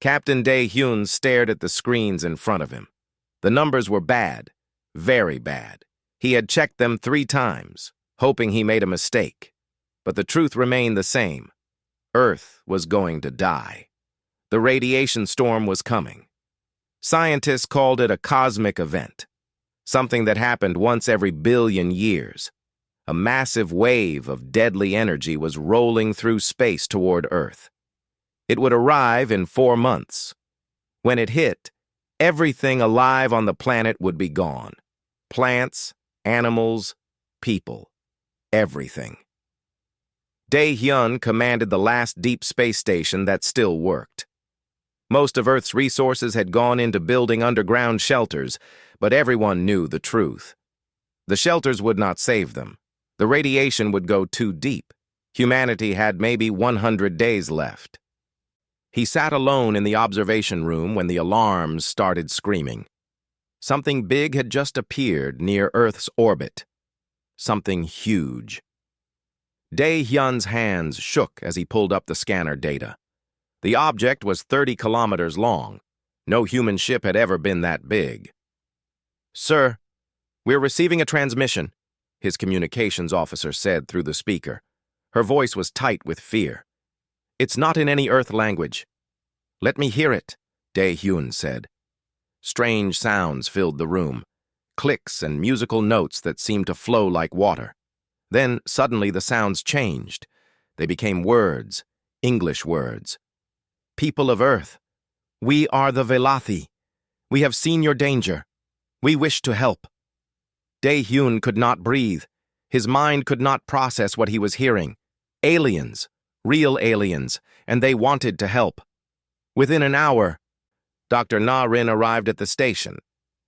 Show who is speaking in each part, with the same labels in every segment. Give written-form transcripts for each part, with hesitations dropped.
Speaker 1: Captain Dae-hyun stared at the screens in front of him. The numbers were bad, very bad. He had checked them 3 times, hoping he made a mistake. But the truth remained the same. Earth was going to die. The radiation storm was coming. Scientists called it a cosmic event, something that happened once every billion years. A massive wave of deadly energy was rolling through space toward Earth. It would arrive in 4 months. When it hit, everything alive on the planet would be gone. Plants, animals, people, everything. Dae-hyun commanded the last deep space station that still worked. Most of Earth's resources had gone into building underground shelters, but everyone knew the truth. The shelters would not save them. The radiation would go too deep. Humanity had maybe 100 days left. He sat alone in the observation room when the alarms started screaming. Something big had just appeared near Earth's orbit. Something huge. Dae-hyun's hands shook as he pulled up the scanner data. The object was 30 kilometers long. No human ship had ever been that big. "Sir, we're receiving a transmission," his communications officer said through the speaker. Her voice was tight with fear. "It's not in any Earth language." "Let me hear it," Dae-hyun said. Strange sounds filled the room, clicks and musical notes that seemed to flow like water. Then, suddenly, the sounds changed. They became words, English words. "People of Earth, we are the Velathi. We have seen your danger. We wish to help." Dae-hyun could not breathe. His mind could not process what he was hearing. Aliens, real aliens, and they wanted to help. Within an hour, Dr. Na-rin arrived at the station.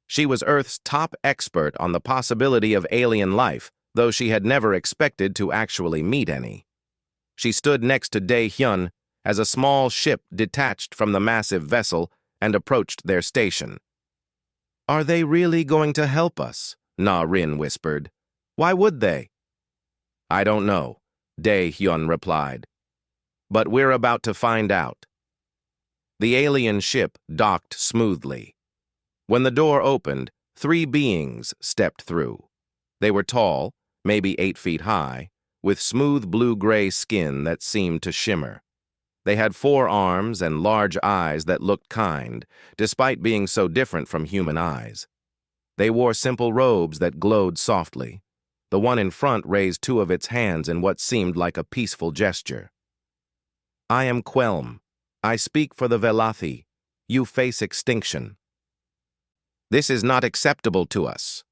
Speaker 1: She was Earth's top expert on the possibility of alien life, though she had never expected to actually meet any. She stood next to Dae-hyun as a small ship detached from the massive vessel and approached their station. "Are they really going to help us?" Na-rin whispered. "Why would they?" "I don't know," Dae-hyun replied. "But we're about to find out." The alien ship docked smoothly. When the door opened, 3 beings stepped through. They were tall, maybe 8 feet high, with smooth blue-gray skin that seemed to shimmer. They had 4 arms and large eyes that looked kind, despite being so different from human eyes. They wore simple robes that glowed softly. The one in front raised 2 of its hands in what seemed like a peaceful gesture. "I am Quelm. I speak for the Velathi. You face extinction. This is not acceptable to us."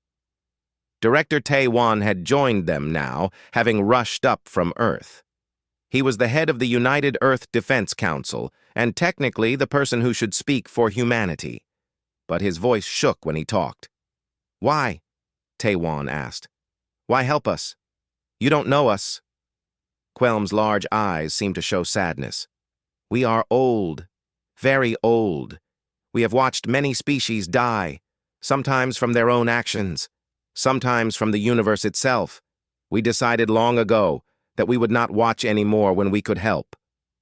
Speaker 1: Director Tae-won had joined them now, having rushed up from Earth. He was the head of the United Earth Defense Council, and technically the person who should speak for humanity. But his voice shook when he talked. "Why?" Tae-won asked. "Why help us? You don't know us." Quelm's large eyes seemed to show sadness. "We are old, very old. We have watched many species die, sometimes from their own actions, sometimes from the universe itself. We decided long ago that we would not watch anymore when we could help.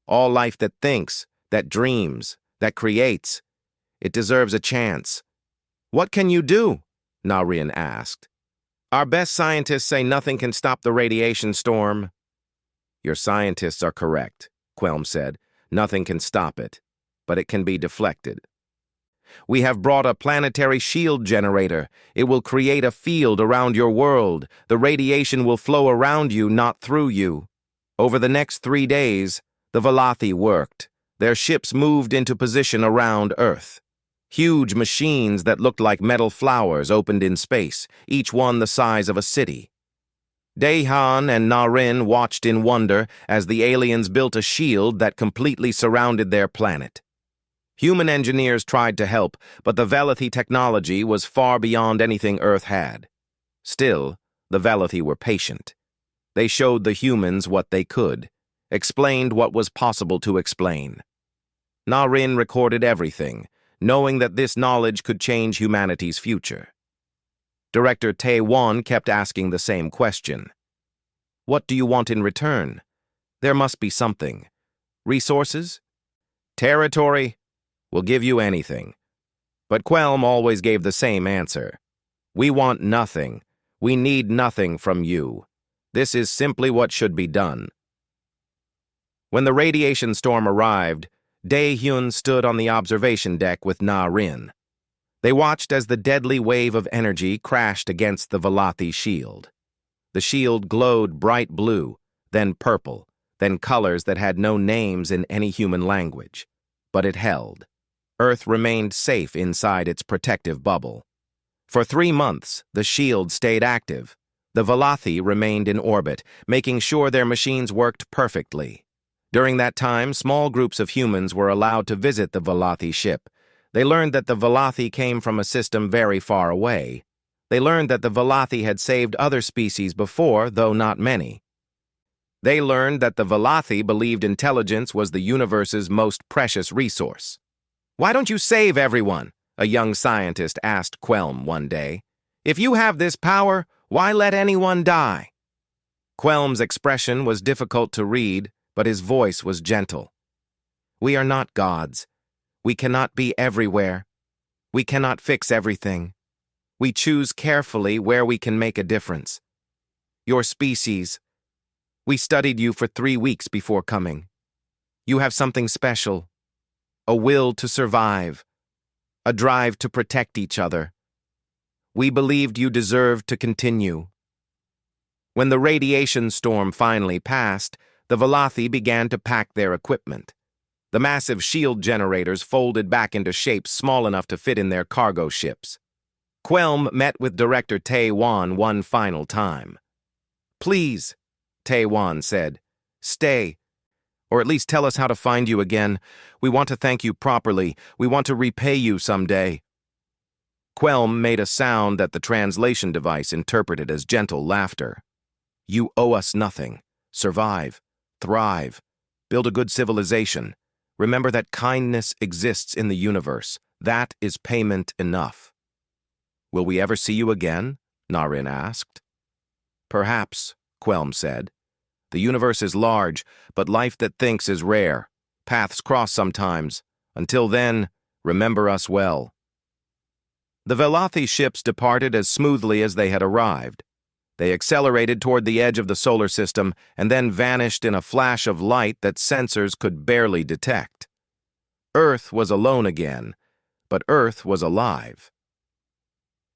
Speaker 1: All life that thinks, that dreams, that creates, it deserves a chance." "What can you do?" Na-rin asked. "Our best scientists say nothing can stop the radiation storm." "Your scientists are correct," Quelm said. "Nothing can stop it, but it can be deflected. We have brought a planetary shield generator. It will create a field around your world. The radiation will flow around you, not through you." Over the next 3 days, the Velathi worked. Their ships moved into position around Earth. Huge machines that looked like metal flowers opened in space, each one the size of a city. Dae-hyun and Na-rin watched in wonder as the aliens built a shield that completely surrounded their planet. Human engineers tried to help, but the Velathi technology was far beyond anything Earth had. Still, the Velathi were patient. They showed the humans what they could, explained what was possible to explain. Na-rin recorded everything, knowing that this knowledge could change humanity's future. Director Tae-won kept asking the same question. "What do you want in return? There must be something. Resources? Territory? We'll give you anything. But Quelm always gave the same answer. We want nothing. We need nothing from you. This is simply what should be done. When the radiation storm arrived, Dae-hyun stood on the observation deck with Na-rin. They watched as the deadly wave of energy crashed against the Velothi shield. The shield glowed bright blue, then purple, then colors that had no names in any human language. But it held. Earth remained safe inside its protective bubble. For 3 months, the shield stayed active. The Velothi remained in orbit, making sure their machines worked perfectly. During that time, small groups of humans were allowed to visit the Velothi ship. They learned that the Velothi came from a system very far away. They learned that the Velothi had saved other species before, though not many. They learned that the Velothi believed intelligence was the universe's most precious resource. "Why don't you save everyone?" a young scientist asked Quelm one day. "If you have this power, why let anyone die?" Quelm's expression was difficult to read, but his voice was gentle. "We are not gods. We cannot be everywhere. We cannot fix everything. We choose carefully where we can make a difference. Your species. We studied you for 3 weeks before coming. You have something special. A will to survive. A drive to protect each other. We believed you deserved to continue." When the radiation storm finally passed, the Velothi began to pack their equipment. The massive shield generators folded back into shapes small enough to fit in their cargo ships. Quelm met with Director Tae-wan one final time. "Please," Tae-wan said, "stay. Or at least tell us how to find you again. We want to thank you properly. We want to repay you someday." Quelm made a sound that the translation device interpreted as gentle laughter. "You owe us nothing. Survive. Thrive. Build a good civilization. Remember that kindness exists in the universe. That is payment enough." "Will we ever see you again?" Na-rin asked. "Perhaps," Quelm said. "The universe is large, but life that thinks is rare. Paths cross sometimes. Until then, remember us well." The Velothi ships departed as smoothly as they had arrived. They accelerated toward the edge of the solar system and then vanished in a flash of light that sensors could barely detect. Earth was alone again, but Earth was alive.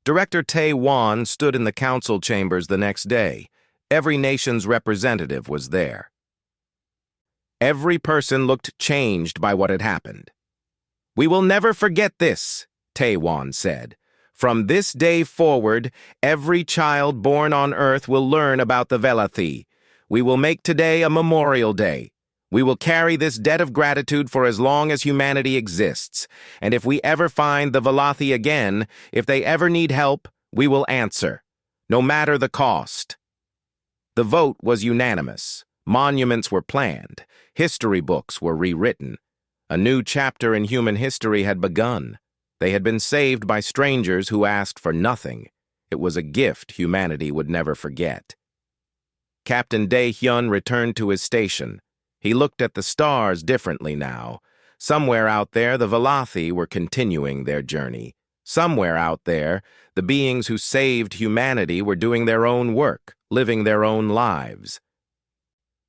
Speaker 1: Director Tae-wan stood in the council chambers the next day. Every nation's representative was there. Every person looked changed by what had happened. "We will never forget this," Tae-wan said. "From this day forward, every child born on Earth will learn about the Velothi. We will make today a memorial day. We will carry this debt of gratitude for as long as humanity exists. And if we ever find the Velothi again, if they ever need help, we will answer, no matter the cost." The vote was unanimous. Monuments were planned. History books were rewritten. A new chapter in human history had begun. They had been saved by strangers who asked for nothing. It was a gift humanity would never forget. Captain Dae-hyun returned to his station. He looked at the stars differently now. Somewhere out there, the Velothi were continuing their journey. Somewhere out there, the beings who saved humanity were doing their own work, living their own lives.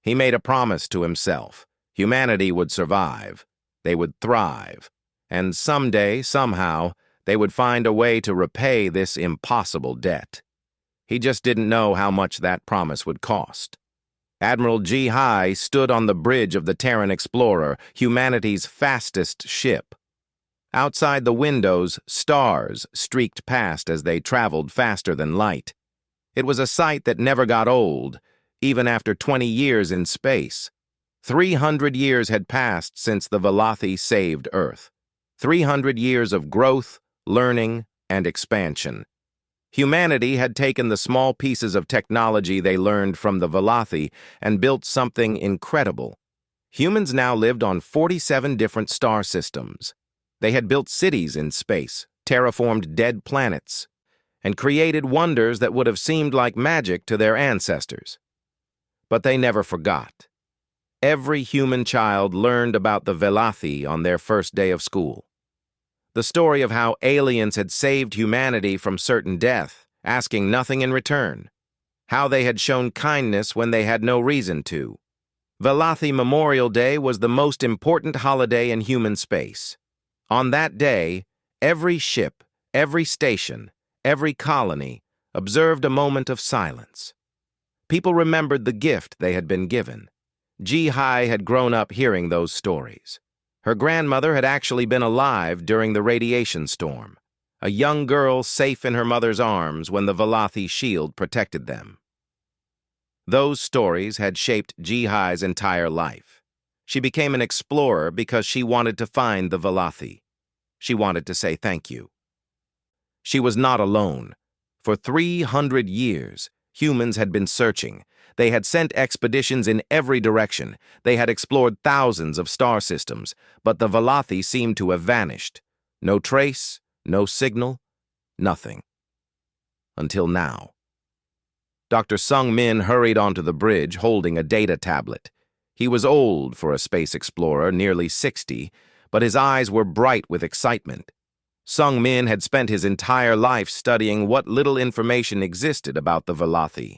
Speaker 1: He made a promise to himself. Humanity would survive. They would thrive. And someday, somehow, they would find a way to repay this impossible debt. He just didn't know how much that promise would cost. Admiral Ji-hai stood on the bridge of the Terran Explorer, humanity's fastest ship. Outside the windows, stars streaked past as they traveled faster than light. It was a sight that never got old, even after 20 years in space. 300 years had passed since the Velothi saved Earth. 300 years of growth, learning, and expansion. Humanity had taken the small pieces of technology they learned from the Velothi and built something incredible. Humans now lived on 47 different star systems. They had built cities in space, terraformed dead planets, and created wonders that would have seemed like magic to their ancestors. But they never forgot. Every human child learned about the Velothi on their first day of school. The story of how aliens had saved humanity from certain death, asking nothing in return. How they had shown kindness when they had no reason to. Velothi Memorial Day was the most important holiday in human space. On that day, every ship, every station, every colony observed a moment of silence. People remembered the gift they had been given. Ji-Hai had grown up hearing those stories. Her grandmother had actually been alive during the radiation storm, a young girl safe in her mother's arms when the Velothi shield protected them. Those stories had shaped Ji-Hai's entire life. She became an explorer because she wanted to find the Velothi. She wanted to say thank you. She was not alone. For 300 years, humans had been searching. They had sent expeditions in every direction. They had explored thousands of star systems, but the Velothi seemed to have vanished. No trace, no signal, nothing. Until now. Dr. Sung Min hurried onto the bridge holding a data tablet. He was old for a space explorer, nearly 60, but his eyes were bright with excitement. Sung Min had spent his entire life studying what little information existed about the Velothi.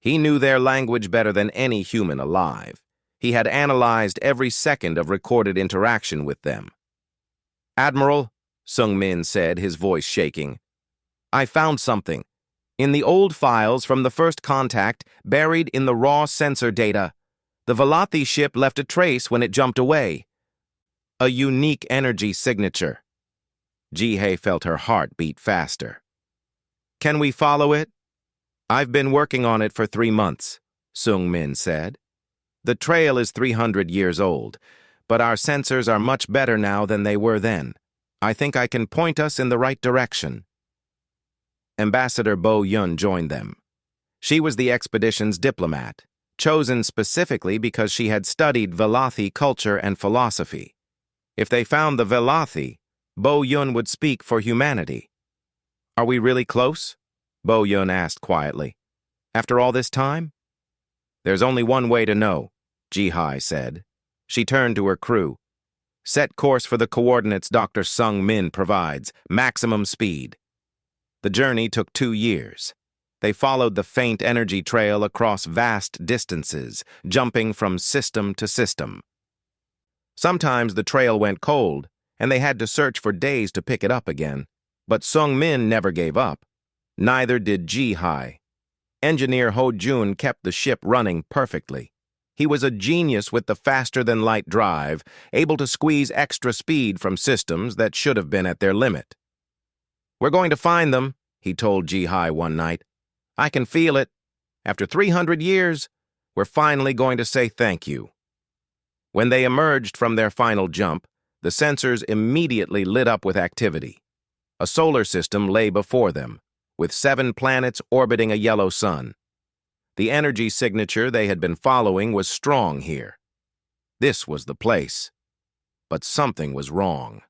Speaker 1: He knew their language better than any human alive. He had analyzed every second of recorded interaction with them. "Admiral," Sung Min said, his voice shaking, "I found something. In the old files from the first contact, buried in the raw sensor data, the Velothi ship left a trace when it jumped away. A unique energy signature." Ji-Hai felt her heart beat faster. "Can we follow it?" "I've been working on it for 3 months," Sung Min said. "The trail is 300 years old, but our sensors are much better now than they were then. I think I can point us in the right direction." Ambassador Bo Yun joined them. She was the expedition's diplomat, chosen specifically because she had studied Velothi culture and philosophy. If they found the Velothi, Bo Yun would speak for humanity. "Are we really close?" Bo Yun asked quietly. "After all this time?" "There's only one way to know," Ji-Hai said. She turned to her crew. "Set course for the coordinates Dr. Sung Min provides. Maximum speed." The journey took 2 years. They followed the faint energy trail across vast distances, jumping from system to system. Sometimes the trail went cold, and they had to search for days to pick it up again. But Sung Min never gave up. Neither did Ji-Hai. Engineer Ho Jun kept the ship running perfectly. He was a genius with the faster-than-light drive, able to squeeze extra speed from systems that should have been at their limit. "We're going to find them," he told Ji-Hai one night. "I can feel it. After 300 years, we're finally going to say thank you." When they emerged from their final jump, the sensors immediately lit up with activity. A solar system lay before them, with 7 planets orbiting a yellow sun. The energy signature they had been following was strong here. This was the place. But something was wrong.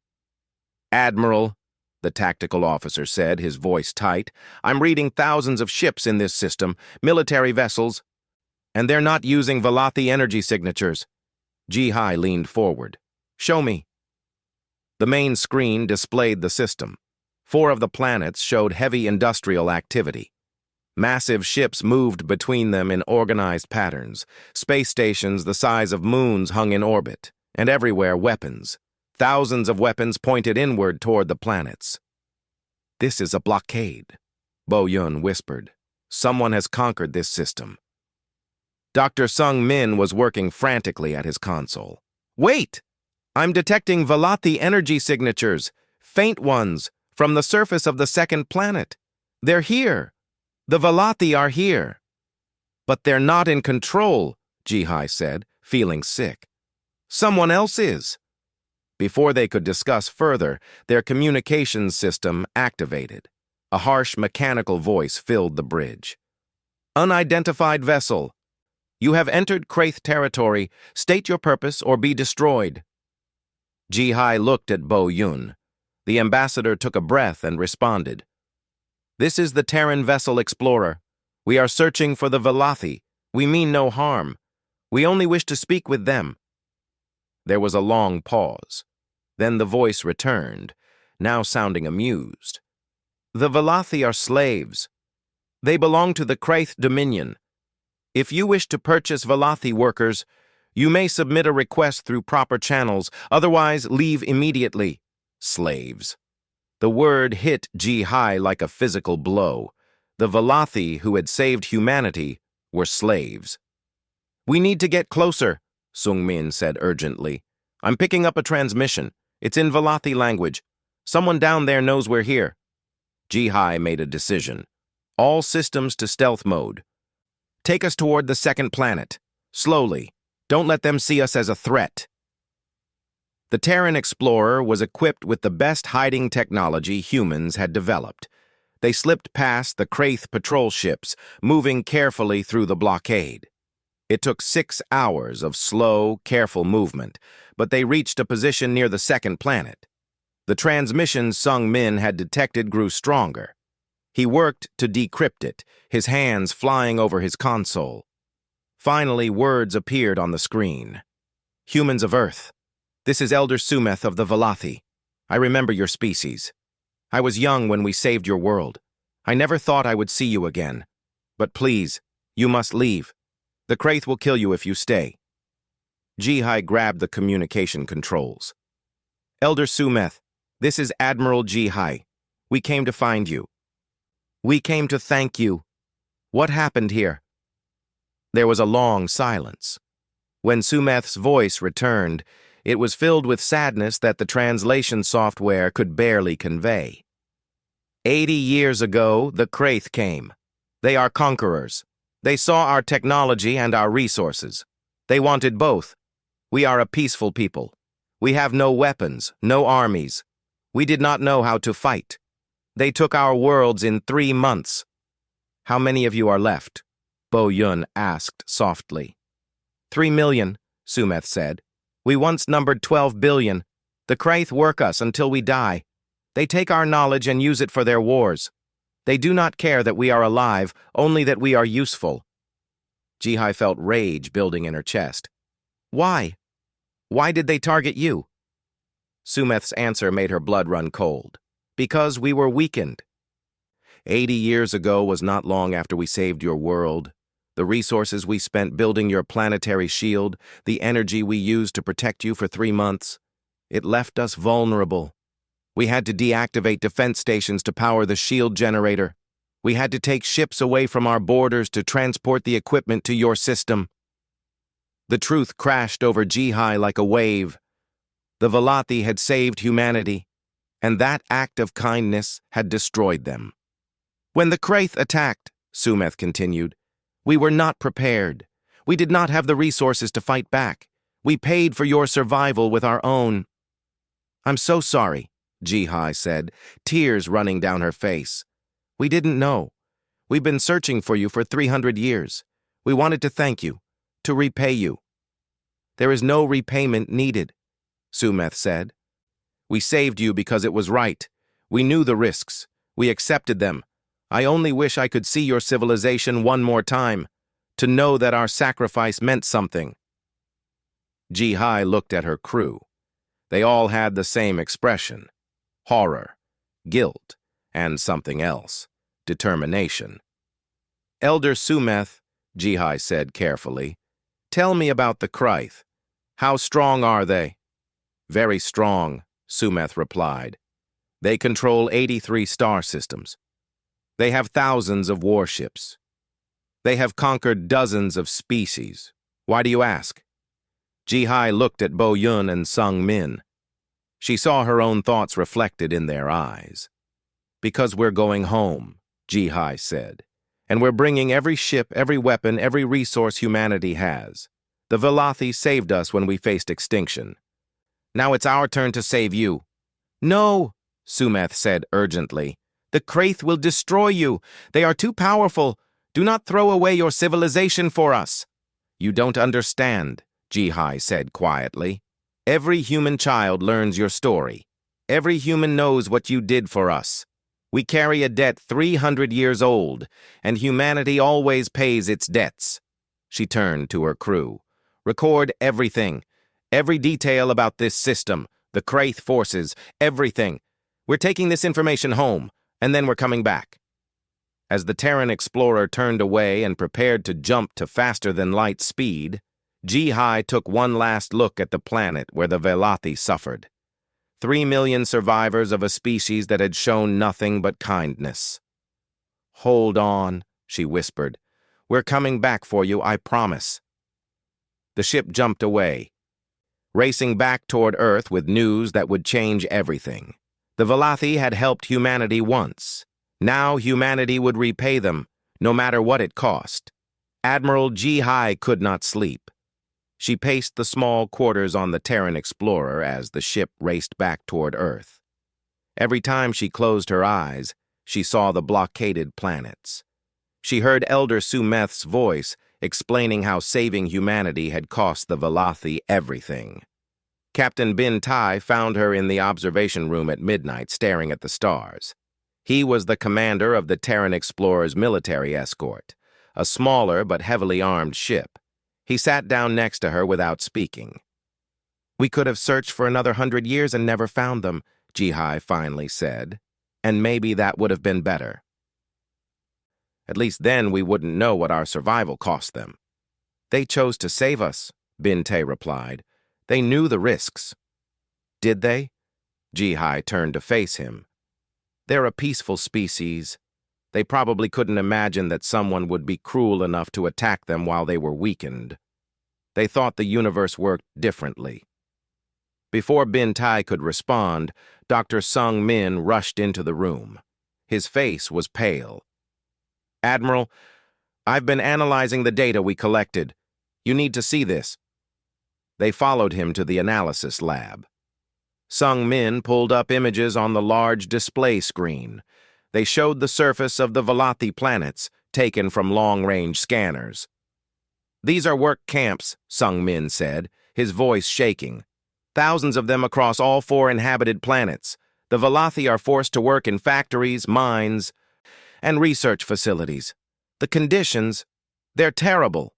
Speaker 1: "Admiral," the tactical officer said, his voice tight, "I'm reading thousands of ships in this system, military vessels, and they're not using Velothi energy signatures." Ji-Hai leaned forward. "Show me." The main screen displayed the system. 4 of the planets showed heavy industrial activity. Massive ships moved between them in organized patterns. Space stations the size of moons hung in orbit, and everywhere weapons. Thousands of weapons pointed inward toward the planets. "This is a blockade," Bo Yun whispered. "Someone has conquered this system." Dr. Sung Min was working frantically at his console. "Wait! I'm detecting Velothi energy signatures, faint ones, from the surface of the second planet. They're here. The Velothi are here." "But they're not in control," Ji-Hai said, feeling sick. "Someone else is." Before they could discuss further, their communications system activated. A harsh mechanical voice filled the bridge. "Unidentified vessel. You have entered Kraith territory. State your purpose or be destroyed." Ji-Hai looked at Bo Yun. The ambassador took a breath and responded. "This is the Terran vessel Explorer. We are searching for the Velothi. We mean no harm. We only wish to speak with them." There was a long pause. Then the voice returned. now sounding amused. The Velothi are slaves. They belong to the Kraith Dominion. If you wish to purchase Velothi workers, you may submit a request through proper channels, otherwise leave immediately. Slaves. The word hit Ji-Hai like a physical blow. The Velothi who had saved humanity were slaves. We need to get closer, Sung-min said urgently. I'm picking up a transmission. It's in Velothi language. Someone down there knows we're here. Ji-Hai made a decision. All systems to stealth mode. Take us toward the second planet. Slowly. Don't let them see us as a threat. The Terran Explorer was equipped with the best hiding technology humans had developed. They slipped past the Kraith patrol ships, moving carefully through the blockade. It took 6 hours of slow, careful movement, but they reached a position near the second planet. The transmission Sung-min had detected grew stronger. He worked to decrypt it, his hands flying over his console. Finally, words appeared on the screen. Humans of Earth. This is Elder Sumeth of the Velothi. I remember your species. I was young when we saved your world. I never thought I would see you again. But please, you must leave. The Kraith will kill you if you stay. Ji-Hai grabbed the communication controls. Elder Sumeth, this is Admiral Ji-Hai. We came to find you. We came to thank you. What happened here? There was a long silence. When Sumeth's voice returned, it was filled with sadness that the translation software could barely convey. 80 years ago, the Kraith came. They are conquerors. They saw our technology and our resources. They wanted both. We are a peaceful people. We have no weapons, no armies. We did not know how to fight. They took our worlds in 3 months. How many of you are left? Bo Yun asked softly. 3 million, Sumeth said. We once numbered 12 billion. The Kraith work us until we die. They take our knowledge and use it for their wars. They do not care that we are alive, only that we are useful. Ji-Hai felt rage building in her chest. Why? Why did they target you? Sumeth's answer made her blood run cold. Because we were weakened. 80 years ago was not long after we saved your world. The resources we spent building your planetary shield, the energy we used to protect you for 3 months, it left us vulnerable. We had to deactivate defense stations to power the shield generator. We had to take ships away from our borders to transport the equipment to your system. The truth crashed over Ji-Hai like a wave. The Velothi had saved humanity, and that act of kindness had destroyed them. When the Kraith attacked, Sumeth continued, we were not prepared. We did not have the resources to fight back. We paid for your survival with our own. I'm so sorry, Ji-Hai said, tears running down her face. We didn't know. We've been searching for you for 300 years. We wanted to thank you, to repay you. There is no repayment needed, Sumeth said. We saved you because it was right. We knew the risks. We accepted them. I only wish I could see your civilization one more time, to know that our sacrifice meant something. Ji-Hai looked at her crew. They all had the same expression: horror, guilt, and something else, determination. Elder Sumeth, Ji-Hai said carefully, tell me about the Kraith. How strong are they? Very strong, Sumeth replied. They control 83 star systems. They have thousands of warships. They have conquered dozens of species. Why do you ask? Ji-Hai looked at Bo Yun and Sung-min. She saw her own thoughts reflected in their eyes. Because we're going home, Ji-Hai said, and we're bringing every ship, every weapon, every resource humanity has. The Velothi saved us when we faced extinction. Now it's our turn to save you. No, Sumeth said urgently. The Kraith will destroy you. They are too powerful. Do not throw away your civilization for us. You don't understand, Ji-Hai said quietly. Every human child learns your story. Every human knows what you did for us. We carry a debt 300 years old, and humanity always pays its debts. She turned to her crew. Record everything. Every detail about this system, the Kraith forces, everything. We're taking this information home, and then we're coming back. As the Terran explorer turned away and prepared to jump to faster-than-light speed, Ji-Hai took one last look at the planet where the Velathi suffered. 3 million survivors of a species that had shown nothing but kindness. "Hold on," she whispered. "We're coming back for you, I promise." The ship jumped away, racing back toward Earth with news that would change everything. The Velathi had helped humanity once. Now humanity would repay them, no matter what it cost. Admiral Ji-Hai could not sleep. She paced the small quarters on the Terran explorer as the ship raced back toward Earth. Every time she closed her eyes, she saw the blockaded planets. She heard Elder Sumeth's voice explaining how saving humanity had cost the Velathi everything. Captain Bin Tai found her in the observation room at midnight staring at the stars. He was the commander of the Terran explorer's military escort, a smaller but heavily armed ship. He sat down next to her without speaking. "We could have searched for another 100 years and never found them," Ji-Hai finally said, "and maybe that would have been better. At least then we wouldn't know what our survival cost them." "They chose to save us," Bin Tai replied. "They knew the risks." "Did they?" Ji-Hai turned to face him. "They're a peaceful species. They probably couldn't imagine that someone would be cruel enough to attack them while they were weakened. They thought the universe worked differently." Before Bin Tai could respond, Dr. Sung Min rushed into the room. His face was pale. "Admiral, I've been analyzing the data we collected. You need to see this." They followed him to the analysis lab. Sung Min pulled up images on the large display screen. They showed the surface of the Velathi planets, taken from long-range scanners. "These are work camps," Sung Min said, his voice shaking. "Thousands of them across all 4 inhabited planets. The Velathi are forced to work in factories, mines, and research facilities. The conditions, they're terrible."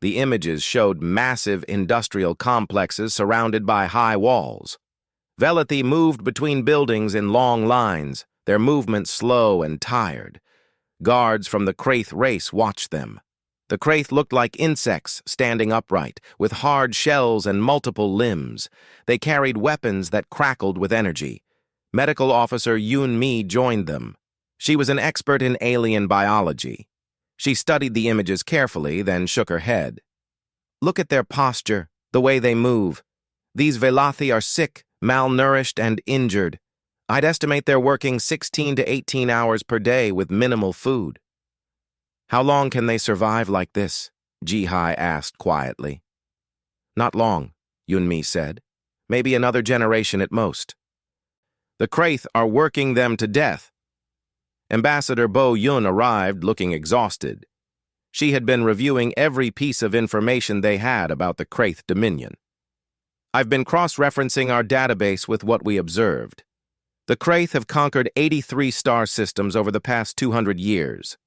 Speaker 1: The images showed massive industrial complexes surrounded by high walls. Velathi moved between buildings in long lines, their movement slow and tired. Guards from the Kraith race watched them. The Kraith looked like insects standing upright, with hard shells and multiple limbs. They carried weapons that crackled with energy. Medical officer Yoon Mi joined them. She was an expert in alien biology. She studied the images carefully, then shook her head. "Look at their posture, the way they move. These Velathi are sick, malnourished, and injured. I'd estimate they're working 16 to 18 hours per day with minimal food." "How long can they survive like this?" Ji-Hai asked quietly. "Not long," Yoon-Mi said. "Maybe another generation at most." "The Kraith are working them to death." Ambassador Bo Yun arrived looking exhausted. She had been reviewing every piece of information they had about the Kraith Dominion. "I've been cross-referencing our database with what we observed. The Kraith have conquered 83 star systems over the past 200 years.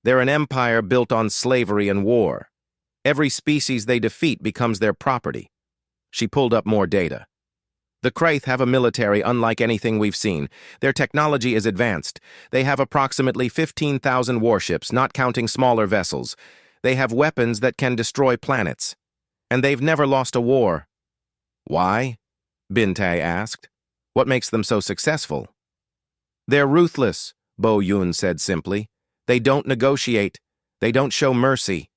Speaker 1: They're an empire built on slavery and war. Every species they defeat becomes their property." She pulled up more data. "The Kraith have a military unlike anything we've seen. Their technology is advanced. They have approximately 15,000 warships, not counting smaller vessels. They have weapons that can destroy planets. And they've never lost a war." "Why?" Bin Tai asked. "What makes them so successful?" "They're ruthless," Bo Yun said simply. "They don't negotiate. They don't show mercy.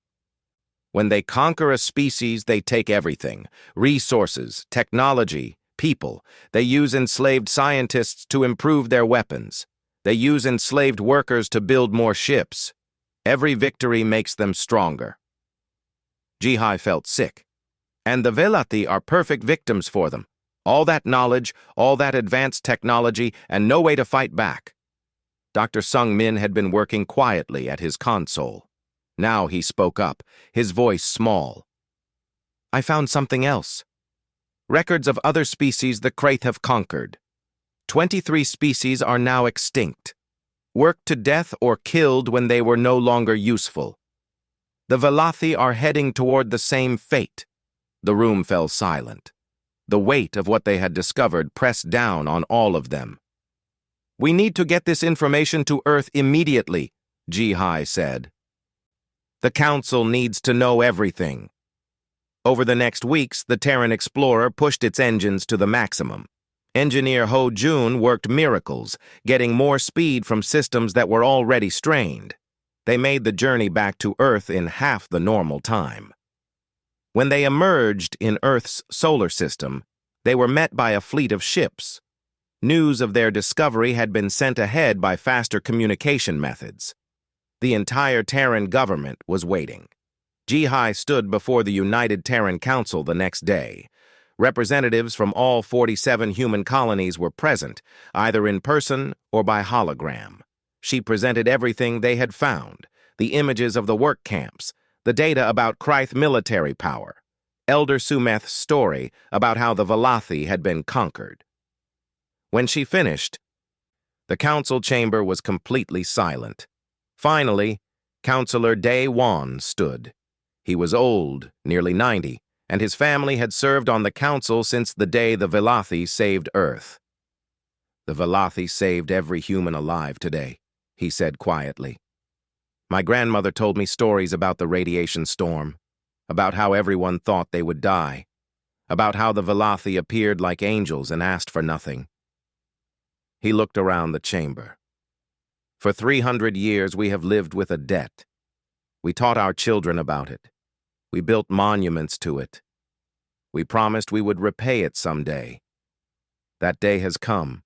Speaker 1: When they conquer a species, they take everything: resources, technology, people. They use enslaved scientists to improve their weapons. They use enslaved workers to build more ships. Every victory makes them stronger." Ji-Hai felt sick. And the Velathi are perfect victims for them. All that knowledge, all that advanced technology, and no way to fight back. Dr. Sung Min had been working quietly at his console. Now he spoke up, his voice small. "I found something else. Records of other species the Kraith have conquered. 23 species are now extinct, worked to death or killed when they were no longer useful. The Velathi are heading toward the same fate." The room fell silent. The weight of what they had discovered pressed down on all of them. We need to get this information to Earth immediately, Ji-Hai said. The Council needs to know everything. Over the next weeks, the Terran Explorer pushed its engines to the maximum. Engineer Ho Jun worked miracles, getting more speed from systems that were already strained. They made the journey back to Earth in half the normal time. When they emerged in Earth's solar system, they were met by a fleet of ships. News of their discovery had been sent ahead by faster communication methods. The entire Terran government was waiting. Ji-Hai stood before the United Terran Council the next day. Representatives from all 47 human colonies were present, either in person or by hologram. She presented everything they had found, the images of the work camps, the data about Kryth military power, Elder Sumeth's story about how the Velothi had been conquered. When she finished, the council chamber was completely silent. Finally, Counselor Day Wan stood. He was old, nearly 90, and his family had served on the council since the day the Velothi saved Earth. The Velothi saved every human alive today, he said quietly. My grandmother told me stories about the radiation storm, about how everyone thought they would die, about how the Velothi appeared like angels and asked for nothing. He looked around the chamber. For 300 years we have lived with a debt. We taught our children about it. We built monuments to it. We promised we would repay it someday. That day has come.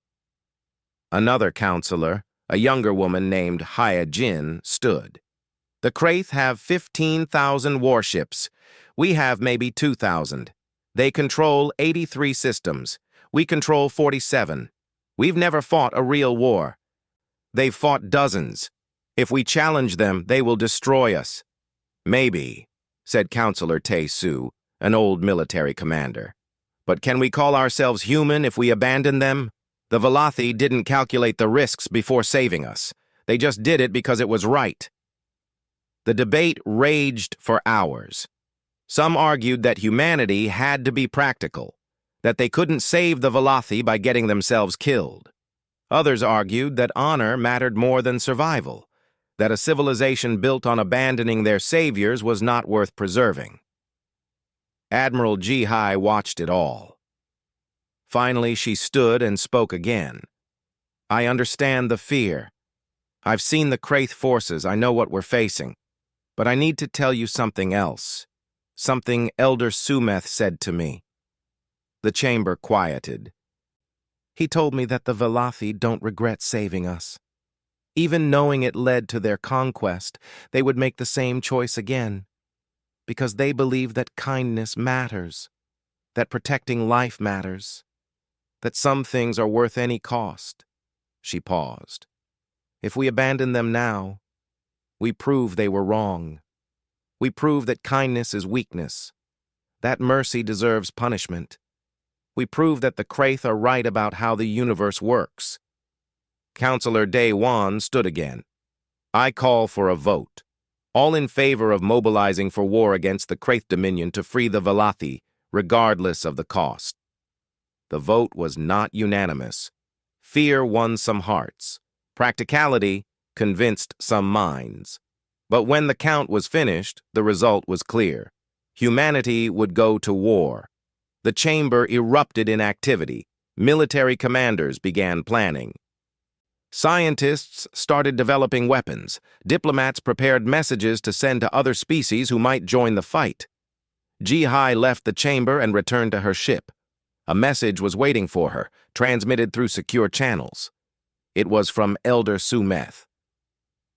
Speaker 1: Another counselor, a younger woman named Haya Jin, stood. The Kraith have 15,000 warships. We have maybe 2,000. They control 83 systems. We control 47. We've never fought a real war. They've fought dozens. If we challenge them, they will destroy us. Maybe, said Counselor Tae-Su, an old military commander. But can we call ourselves human if we abandon them? The Velothi didn't calculate the risks before saving us. They just did it because it was right. The debate raged for hours. Some argued that humanity had to be practical, that they couldn't save the Velothi by getting themselves killed. Others argued that honor mattered more than survival, that a civilization built on abandoning their saviors was not worth preserving. Admiral Ji-Hai watched it all. Finally, she stood and spoke again. I understand the fear. I've seen the Kraith forces. I know what we're facing. But I need to tell you something else. Something Elder Sumeth said to me. The chamber quieted. He told me that the Velothi don't regret saving us. Even knowing it led to their conquest, they would make the same choice again. Because they believe that kindness matters, that protecting life matters, that some things are worth any cost. She paused. If we abandon them now, we prove they were wrong. We prove that kindness is weakness, that mercy deserves punishment. We prove that the Kraith are right about how the universe works. Counselor Day Wan stood again. I call for a vote. All in favor of mobilizing for war against the Kraith Dominion to free the Velothi, regardless of the cost. The vote was not unanimous. Fear won some hearts. Practicality convinced some minds. But when the count was finished, the result was clear. Humanity would go to war. The chamber erupted in activity. Military commanders began planning. Scientists started developing weapons. Diplomats prepared messages to send to other species who might join the fight. Ji-Hai left the chamber and returned to her ship. A message was waiting for her, transmitted through secure channels. It was from Elder Sumeth.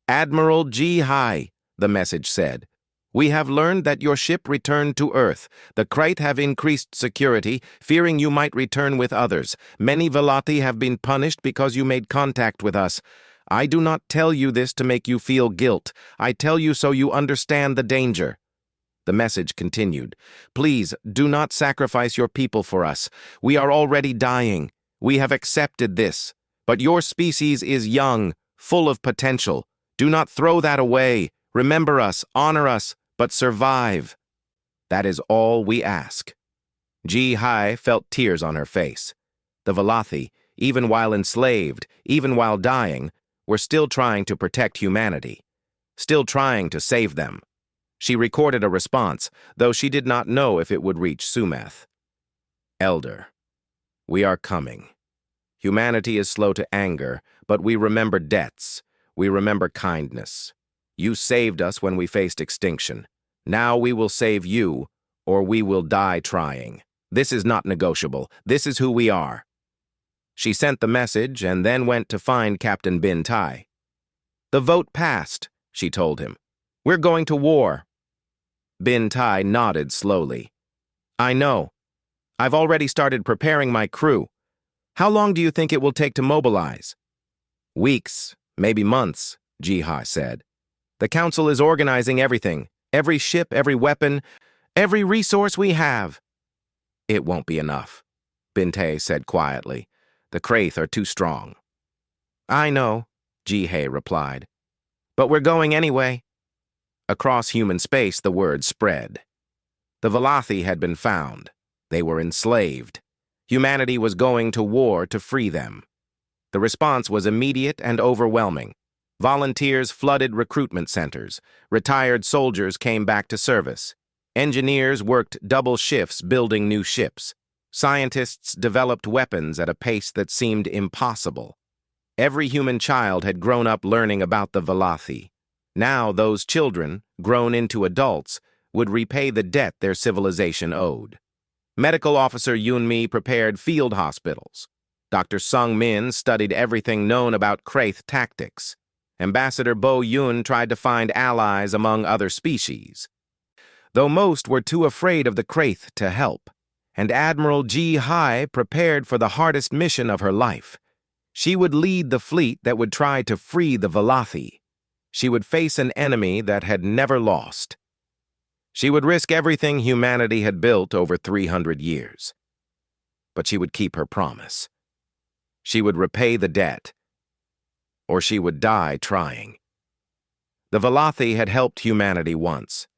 Speaker 1: Admiral Ji-Hai, the message said, we have learned that your ship returned to Earth. The Kraith have increased security, fearing you might return with others. Many Velothi have been punished because you made contact with us. I do not tell you this to make you feel guilt. I tell you so you understand the danger. The message continued. Please, do not sacrifice your people for us. We are already dying. We have accepted this. But your species is young, full of potential. Do not throw that away. Remember us, honor us, but survive. That is all we ask. Ji-Hai felt tears on her face. The Velothi, even while enslaved, even while dying, were still trying to protect humanity, still trying to save them. She recorded a response, though she did not know if it would reach Sumeth. Elder, we are coming. Humanity is slow to anger, but we remember debts. We remember kindness. You saved us when we faced extinction. Now we will save you, or we will die trying. This is not negotiable. This is who we are. She sent the message and then went to find Captain Bin Tai. The vote passed, she told him. We're going to war. Bin Tai nodded slowly. I know. I've already started preparing my crew. How long do you think it will take to mobilize? Weeks, maybe months, Jiha said. The council is organizing everything, every ship, every weapon, every resource we have. It won't be enough, Bin Tai said quietly. The Kraith are too strong. I know, Jihe replied. But we're going anyway. Across human space, the word spread. The Valathi had been found. They were enslaved. Humanity was going to war to free them. The response was immediate and overwhelming. Volunteers flooded recruitment centers. Retired soldiers came back to service. Engineers worked double shifts building new ships. Scientists developed weapons at a pace that seemed impossible. Every human child had grown up learning about the Valathi. Now those children, grown into adults, would repay the debt their civilization owed. Medical Officer Yunmi prepared field hospitals. Dr. Sung Min studied everything known about Kraith tactics. Ambassador Bo Yun tried to find allies among other species. Though most were too afraid of the Kraith to help, and Admiral Ji Hai prepared for the hardest mission of her life. She would lead the fleet that would try to free the Valathi. She would face an enemy that had never lost. She would risk everything humanity had built over 300 years. But she would keep her promise. She would repay the debt, or she would die trying. The Valathi had helped humanity once.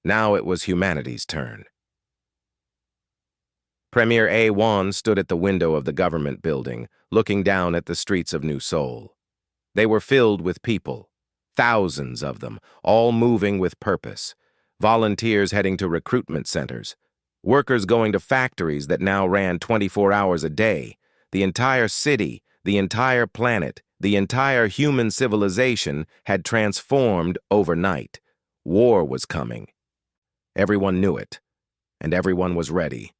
Speaker 1: Now it was humanity's turn. Premier A. Wan stood at the window of the government building, looking down at the streets of New Seoul. They were filled with people, thousands of them, all moving with purpose. Volunteers heading to recruitment centers, workers going to factories that now ran 24 hours a day. The entire city, the entire planet, the entire human civilization had transformed overnight. War was coming. Everyone knew it, and everyone was ready.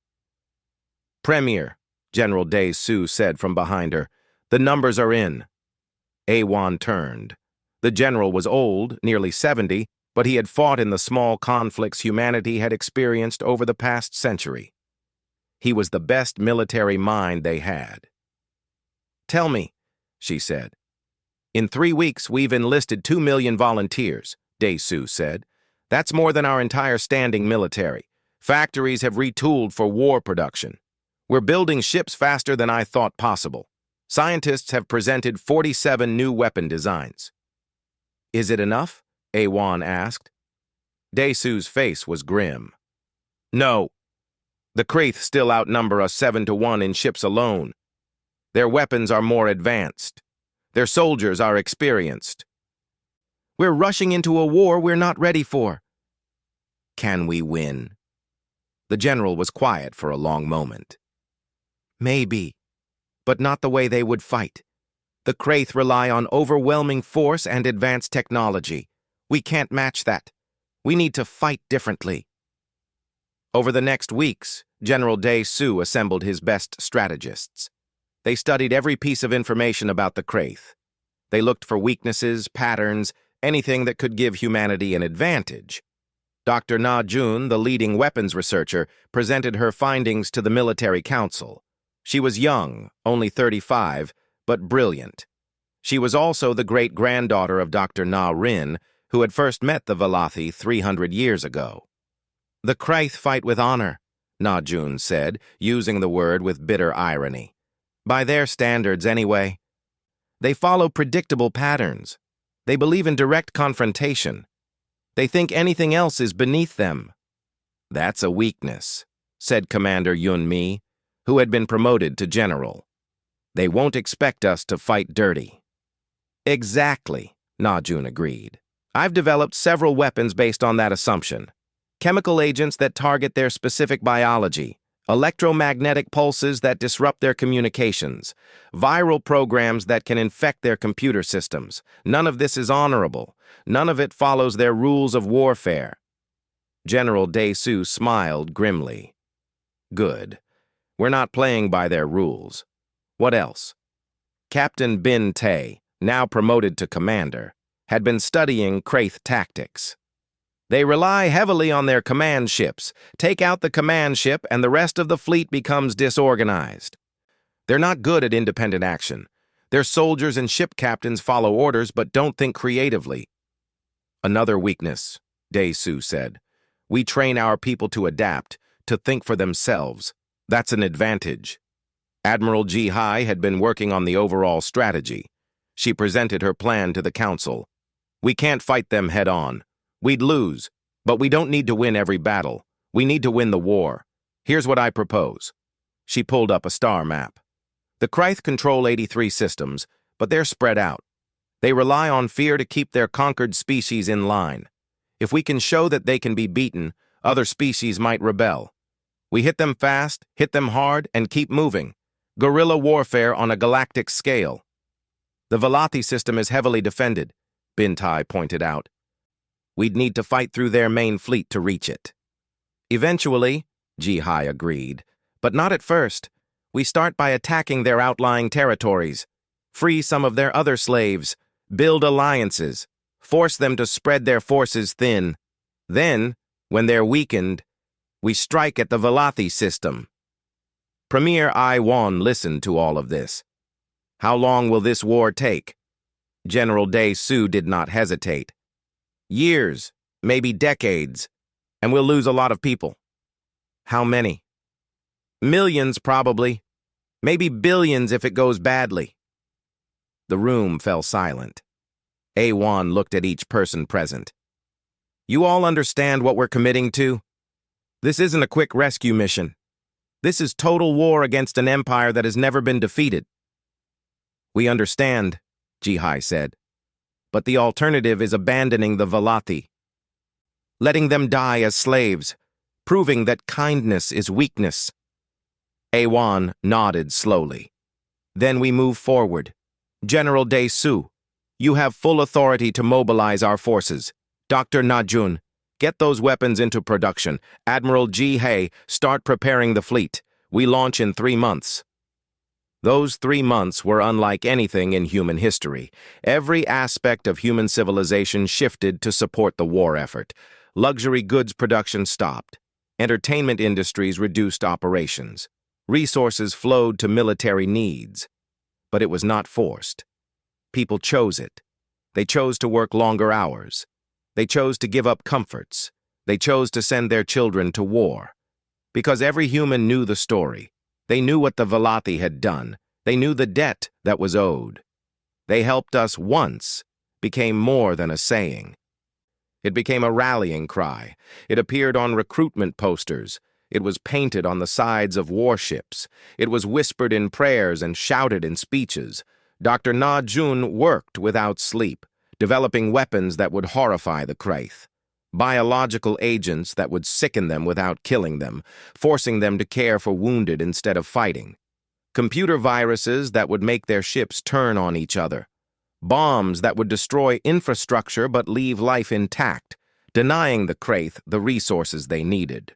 Speaker 1: Premier, General Dae-Soo said from behind her, the numbers are in. A-Wan turned. The general was old, nearly 70, but he had fought in the small conflicts humanity had experienced over the past century. He was the best military mind they had. Tell me, she said. In 3 weeks, we've enlisted 2 million volunteers, Dae-Soo said. That's more than our entire standing military. Factories have retooled for war production. We're building ships faster than I thought possible. Scientists have presented 47 new weapon designs. Is it enough? A-Wan asked. Dae-Soo's face was grim. No. The Kraith still outnumber us 7-1 in ships alone. Their weapons are more advanced. Their soldiers are experienced. We're rushing into a war we're not ready for. Can we win? The general was quiet for a long moment. Maybe, but not the way they would fight. The Kraith rely on overwhelming force and advanced technology. We can't match that. We need to fight differently. Over the next weeks, General Dae-Soo assembled his best strategists. They studied every piece of information about the Kraith. They looked for weaknesses, patterns, anything that could give humanity an advantage. Dr. Na Jun, the leading weapons researcher, presented her findings to the military council. She was young, only 35, but brilliant. She was also the great-granddaughter of Dr. Na Rin, who had first met the Valathi 300 years ago. The Kraith fight with honor, Na Jun said, using the word with bitter irony. By their standards, anyway. They follow predictable patterns. They believe in direct confrontation. They think anything else is beneath them. That's a weakness, said Commander Yun Mi, who had been promoted to general. They won't expect us to fight dirty. Exactly, Na-jun agreed. I've developed several weapons based on that assumption. Chemical agents that target their specific biology, electromagnetic pulses that disrupt their communications, viral programs that can infect their computer systems. None of this is honorable. None of it follows their rules of warfare. General Dae-Soo smiled grimly. Good. We're not playing by their rules. What else? Captain Bin Tae, now promoted to commander, had been studying Kraith tactics. They rely heavily on their command ships. Take out the command ship and the rest of the fleet becomes disorganized. They're not good at independent action. Their soldiers and ship captains follow orders but don't think creatively. Another weakness, Dae-Soo said. We train our people to adapt, to think for themselves. That's an advantage. Admiral Ji-hai had been working on the overall strategy. She presented her plan to the council. We can't fight them head-on. We'd lose, but we don't need to win every battle. We need to win the war. Here's what I propose. She pulled up a star map. The Kraith control 83 systems, but they're spread out. They rely on fear to keep their conquered species in line. If we can show that they can be beaten, other species might rebel. We hit them fast, hit them hard, and keep moving. Guerrilla warfare on a galactic scale. The Velothi system is heavily defended, Bin Tae pointed out. We'd need to fight through their main fleet to reach it. Eventually, Ji-hai agreed, but not at first. We start by attacking their outlying territories, free some of their other slaves, build alliances, force them to spread their forces thin. Then, when they're weakened, we strike at the Velothi system. Premier I-Wan listened to all of this. How long will this war take? General Dae-Soo did not hesitate. Years, maybe decades, and we'll lose a lot of people. How many? Millions, probably. Maybe billions if it goes badly. The room fell silent. A-Wan looked at each person present. You all understand what we're committing to? This isn't a quick rescue mission. This is total war against an empire that has never been defeated. We understand, Ji-hai said. But the alternative is abandoning the Velothi. Letting them die as slaves, proving that kindness is weakness. A-Wan nodded slowly. Then we move forward. General Dae-Soo, you have full authority to mobilize our forces. Dr. Na-jun, get those weapons into production. Admiral Ji-hai, start preparing the fleet. We launch in 3 months. Those 3 months were unlike anything in human history. Every aspect of human civilization shifted to support the war effort. Luxury goods production stopped. Entertainment industries reduced operations. Resources flowed to military needs. But it was not forced. People chose it. They chose to work longer hours. They chose to give up comforts. They chose to send their children to war. Because every human knew the story. They knew what the Velothi had done. They knew the debt that was owed. They helped us once became more than a saying. It became a rallying cry. It appeared on recruitment posters. It was painted on the sides of warships. It was whispered in prayers and shouted in speeches. Dr. Na-jun worked without sleep, developing weapons that would horrify the Kraith. Biological agents that would sicken them without killing them, forcing them to care for wounded instead of fighting. Computer viruses that would make their ships turn on each other. Bombs that would destroy infrastructure but leave life intact, denying the Kraith the resources they needed.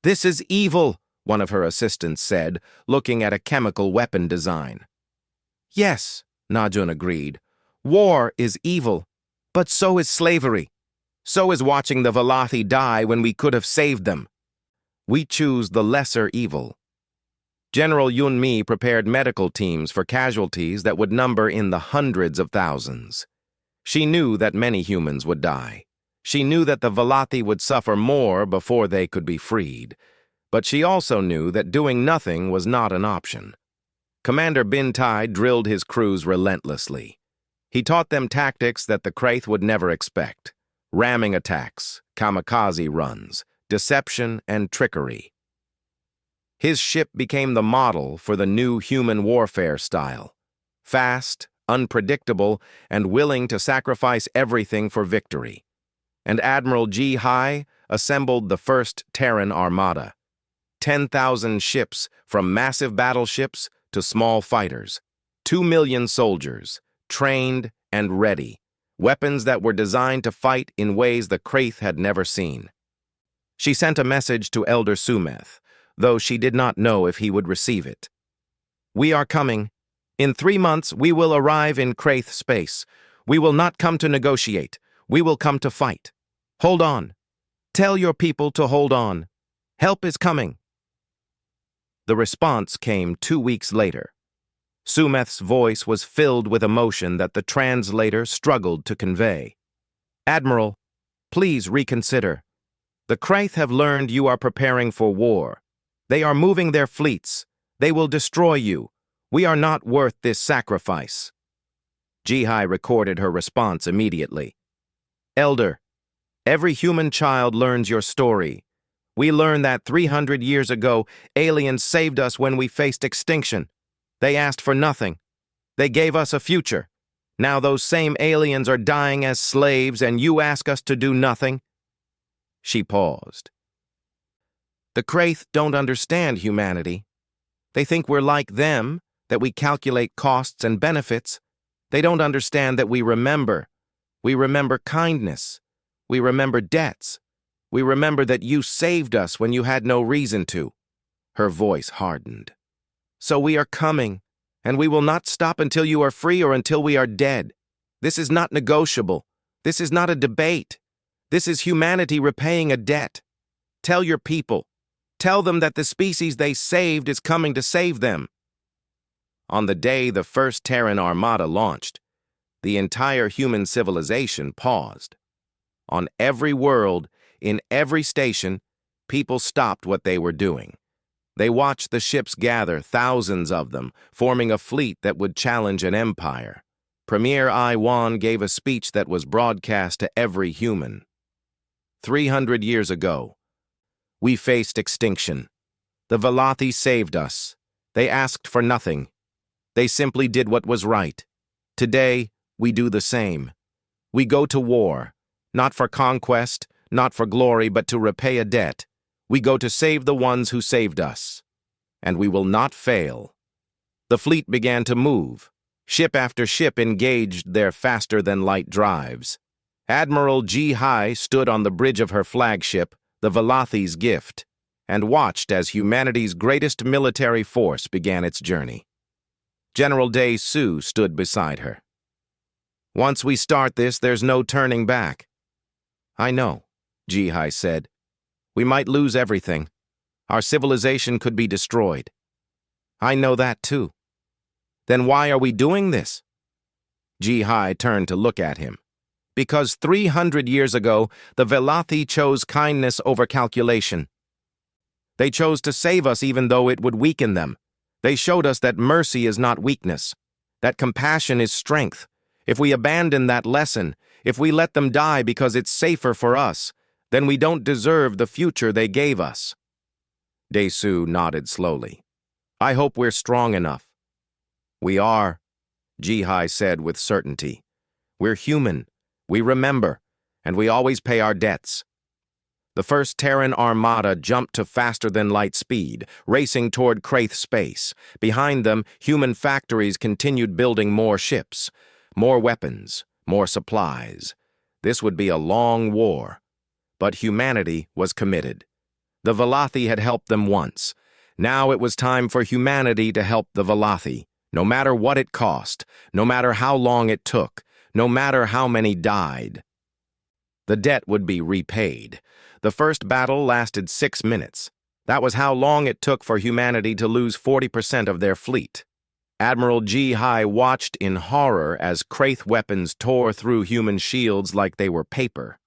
Speaker 1: This is evil, one of her assistants said, looking at a chemical weapon design. Yes, Na-jun agreed. War is evil, but so is slavery. So is watching the Velothi die when we could have saved them. We choose the lesser evil. General Yun-mi prepared medical teams for casualties that would number in the hundreds of thousands. She knew that many humans would die. She knew that the Velothi would suffer more before they could be freed. But she also knew that doing nothing was not an option. Commander Bin Tae drilled his crews relentlessly. He taught them tactics that the Kraith would never expect. Ramming attacks, kamikaze runs, deception, and trickery. His ship became the model for the new human warfare style. Fast, unpredictable, and willing to sacrifice everything for victory. And Admiral Ji-hai assembled the first Terran Armada. 10,000 ships, from massive battleships to small fighters. 2 million soldiers, trained and ready. Weapons that were designed to fight in ways the Kraith had never seen. She sent a message to Elder Sumeth, though she did not know if he would receive it. "We are coming. In 3 months, we will arrive in Kraith space. We will not come to negotiate. We will come to fight. Hold on. Tell your people to hold on. Help is coming." The response came 2 weeks later. Sumeth's voice was filled with emotion that the translator struggled to convey. "Admiral, please reconsider. The Kraith have learned you are preparing for war. They are moving their fleets. They will destroy you. We are not worth this sacrifice." Ji-hai recorded her response immediately. "Elder, every human child learns your story. We learned that 300 years ago, aliens saved us when we faced extinction. They asked for nothing. They gave us a future. Now those same aliens are dying as slaves and you ask us to do nothing?" She paused. "The Kraith don't understand humanity. They think we're like them, that we calculate costs and benefits. They don't understand that we remember. We remember kindness. We remember debts. We remember that you saved us when you had no reason to." Her voice hardened. "So we are coming, and we will not stop until you are free or until we are dead. This is not negotiable. This is not a debate. This is humanity repaying a debt. Tell your people. Tell them that the species they saved is coming to save them." On the day the first Terran Armada launched, the entire human civilization paused. On every world, in every station, people stopped what they were doing. They watched the ships gather, thousands of them, forming a fleet that would challenge an empire. Premier Iwan gave a speech that was broadcast to every human. 300 years ago, we faced extinction. The Velothi saved us. They asked for nothing. They simply did what was right. Today, we do the same. We go to war, not for conquest, not for glory, but to repay a debt. We go to save the ones who saved us. And we will not fail. The fleet began to move. Ship after ship engaged their faster-than-light drives. Admiral Ji-hai stood on the bridge of her flagship, the Velothi's Gift, and watched as humanity's greatest military force began its journey. General Dae-su stood beside her. "Once we start this, there's no turning back." "I know," Ji-hai said. "We might lose everything. Our civilization could be destroyed." "I know that too." "Then why are we doing this?" Ji-hai turned to look at him. "Because 300 years ago, the Velothi chose kindness over calculation. They chose to save us even though it would weaken them. They showed us that mercy is not weakness, that compassion is strength. If we abandon that lesson, if we let them die because it's safer for us, then we don't deserve the future they gave us." Dae-su nodded slowly. "I hope we're strong enough." "We are," Ji-hai said with certainty. "We're human, we remember, and we always pay our debts." The first Terran Armada jumped to faster-than-light speed, racing toward Kraith space. Behind them, human factories continued building more ships, more weapons, more supplies. This would be a long war. But humanity was committed. The Velothi had helped them once. Now it was time for humanity to help the Velothi, no matter what it cost, no matter how long it took, no matter how many died. The debt would be repaid. The first battle lasted 6 minutes. That was how long it took for humanity to lose 40% of their fleet. Admiral Ji-hai watched in horror as Kraith weapons tore through human shields like they were paper.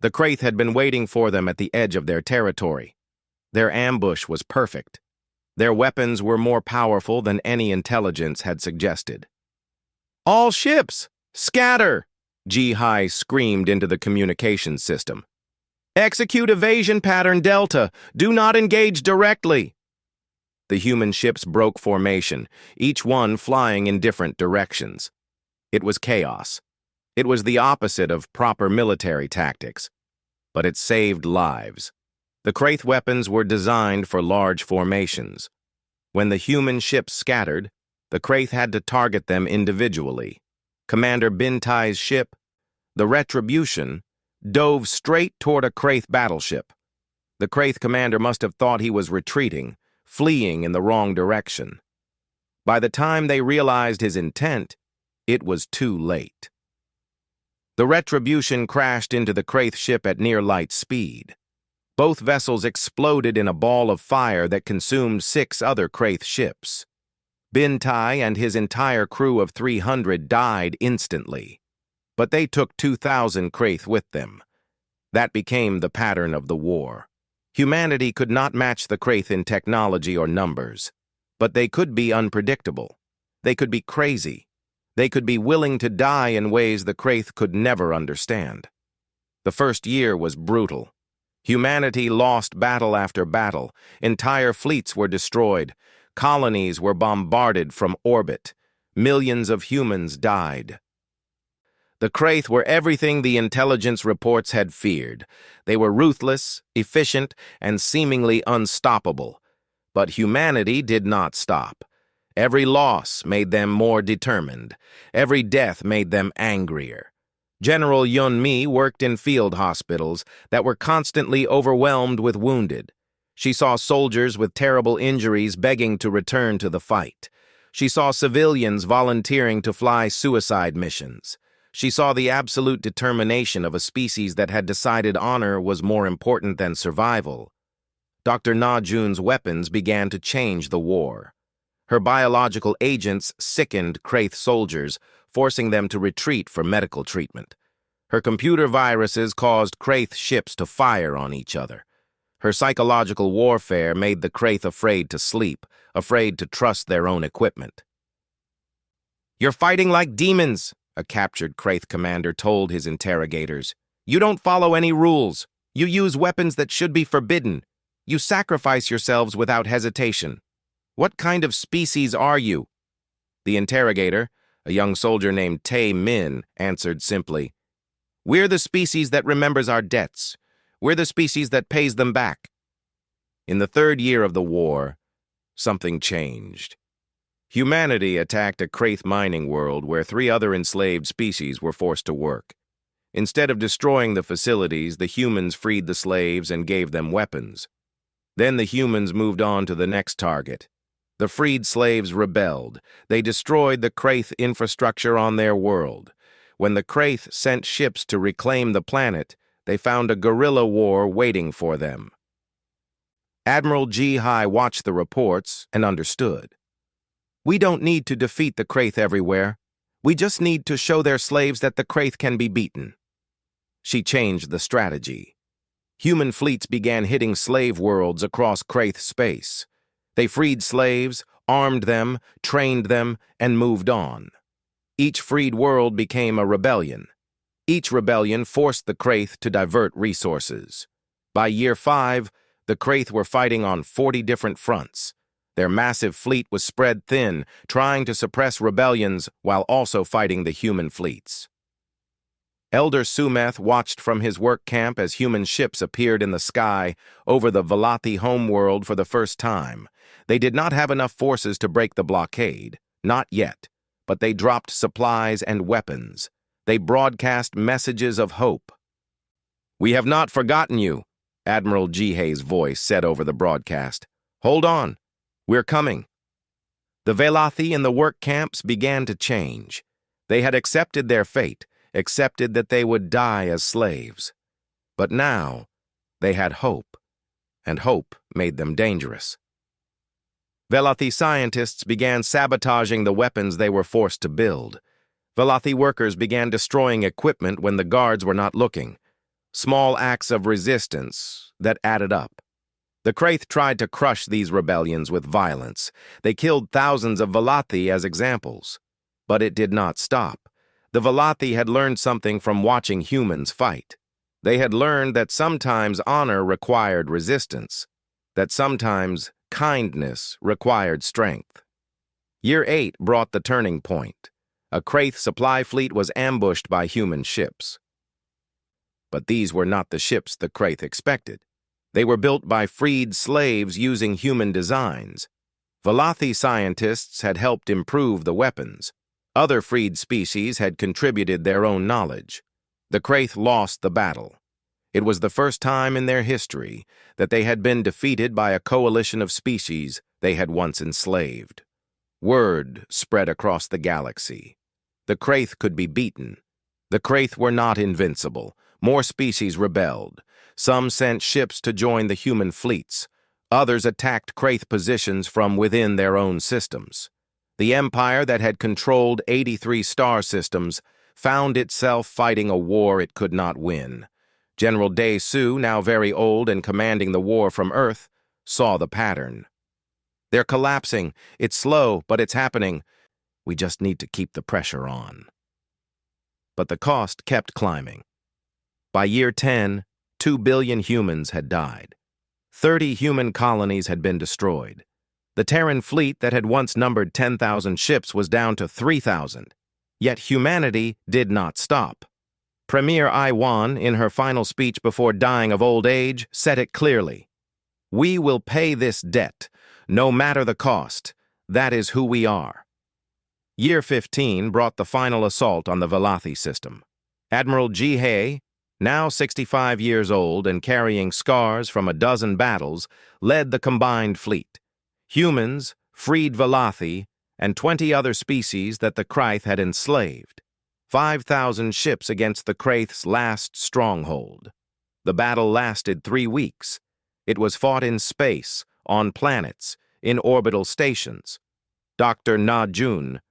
Speaker 1: The Kraith had been waiting for them at the edge of their territory. Their ambush was perfect. Their weapons were more powerful than any intelligence had suggested. "All ships, scatter!" Ji-hai screamed into the communications system. "Execute evasion pattern Delta. Do not engage directly." The human ships broke formation, each one flying in different directions. It was chaos. It was the opposite of proper military tactics, but it saved lives. The Kraith weapons were designed for large formations. When the human ships scattered, the Kraith had to target them individually. Commander Bintai's ship, the Retribution, dove straight toward a Kraith battleship. The Kraith commander must have thought he was retreating, fleeing in the wrong direction. By the time they realized his intent, it was too late. The Retribution crashed into the Kraith ship at near light speed. Both vessels exploded in a ball of fire that consumed 6 other Kraith ships. Bintai and his entire crew of 300 died instantly, but they took 2,000 Kraith with them. That became the pattern of the war. Humanity could not match the Kraith in technology or numbers, but they could be unpredictable. They could be crazy. They could be willing to die in ways the Kraith could never understand. The first year was brutal. Humanity lost battle after battle. Entire fleets were destroyed. Colonies were bombarded from orbit. Millions of humans died. The Kraith were everything the intelligence reports had feared. They were ruthless, efficient, and seemingly unstoppable. But humanity did not stop. Every loss made them more determined. Every death made them angrier. General Yun Mi worked in field hospitals that were constantly overwhelmed with wounded. She saw soldiers with terrible injuries begging to return to the fight. She saw civilians volunteering to fly suicide missions. She saw the absolute determination of a species that had decided honor was more important than survival. Dr. Na Jun's weapons began to change the war. Her biological agents sickened Kraith soldiers, forcing them to retreat for medical treatment. Her computer viruses caused Kraith ships to fire on each other. Her psychological warfare made the Kraith afraid to sleep, afraid to trust their own equipment. "You're fighting like demons," a captured Kraith commander told his interrogators. "You don't follow any rules. You use weapons that should be forbidden. You sacrifice yourselves without hesitation. What kind of species are you?" The interrogator, a young soldier named Tae Min, answered simply, "We're the species that remembers our debts. We're the species that pays them back." In the 3rd year of the war, something changed. Humanity attacked a Kraith mining world where 3 other enslaved species were forced to work. Instead of destroying the facilities, the humans freed the slaves and gave them weapons. Then the humans moved on to the next target. The freed slaves rebelled. They destroyed the Kraith infrastructure on their world. When the Kraith sent ships to reclaim the planet, they found a guerrilla war waiting for them. Admiral Ji-Hai watched the reports and understood. "We don't need to defeat the Kraith everywhere. We just need to show their slaves that the Kraith can be beaten." She changed the strategy. Human fleets began hitting slave worlds across Kraith space. They freed slaves, armed them, trained them, and moved on. Each freed world became a rebellion. Each rebellion forced the Kraith to divert resources. By year 5, the Kraith were fighting on 40 different fronts. Their massive fleet was spread thin, trying to suppress rebellions while also fighting the human fleets. Elder Sumeth watched from his work camp as human ships appeared in the sky over the Valathi homeworld for the first time. They did not have enough forces to break the blockade, not yet, but they dropped supplies and weapons. They broadcast messages of hope. "We have not forgotten you," Admiral Ji-Hai's voice said over the broadcast. "Hold on. We're coming." The Valathi in the work camps began to change. They had accepted their fate, accepted that they would die as slaves. But now, they had hope, and hope made them dangerous. Valathi scientists began sabotaging the weapons they were forced to build. Valathi workers began destroying equipment when the guards were not looking. Small acts of resistance that added up. The Kraith tried to crush these rebellions with violence. They killed thousands of Valathi as examples. But it did not stop. The Valathi had learned something from watching humans fight. They had learned that sometimes honor required resistance, that sometimes kindness required strength. Year 8 brought the turning point. A Kraith supply fleet was ambushed by human ships. But these were not the ships the Kraith expected. They were built by freed slaves using human designs. Velothi scientists had helped improve the weapons. Other freed species had contributed their own knowledge. The Kraith lost the battle. It was the first time in their history that they had been defeated by a coalition of species they had once enslaved. Word spread across the galaxy. The Kraith could be beaten. The Kraith were not invincible. More species rebelled. Some sent ships to join the human fleets. Others attacked Kraith positions from within their own systems. The empire that had controlled 83 star systems found itself fighting a war it could not win. General Day Su, now very old and commanding the war from Earth, saw the pattern. They're collapsing. It's slow, but it's happening. We just need to keep the pressure on. But the cost kept climbing. By year 10, 2 billion humans had died. 30 human colonies had been destroyed. The Terran fleet that had once numbered 10,000 ships was down to 3,000. Yet humanity did not stop. Premier Iwan, in her final speech before dying of old age, said it clearly. "We will pay this debt, no matter the cost. That is who we are." Year 15 brought the final assault on the Velothi system. Admiral Ji Hae, now 65 years old and carrying scars from a dozen battles, led the combined fleet. Humans, freed Velothi, and 20 other species that the Kraith had enslaved. 5,000 ships against the Kraith's last stronghold. The battle lasted 3 weeks. It was fought in space, on planets, in orbital stations. Dr. Na Jun,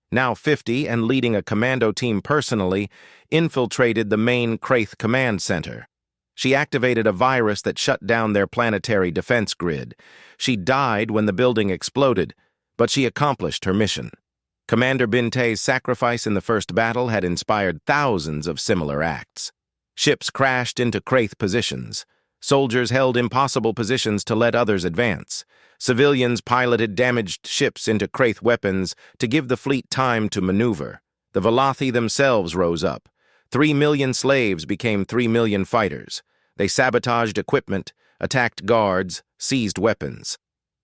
Speaker 1: now 50 and leading a commando team personally, infiltrated the main Kraith command center. She activated a virus that shut down their planetary defense grid. She died when the building exploded, but she accomplished her mission. Commander Binte's sacrifice in the first battle had inspired thousands of similar acts. Ships crashed into Kraith positions. Soldiers held impossible positions to let others advance. Civilians piloted damaged ships into Kraith weapons to give the fleet time to maneuver. The Velothi themselves rose up. 3 million slaves became 3 million fighters. They sabotaged equipment, attacked guards, seized weapons.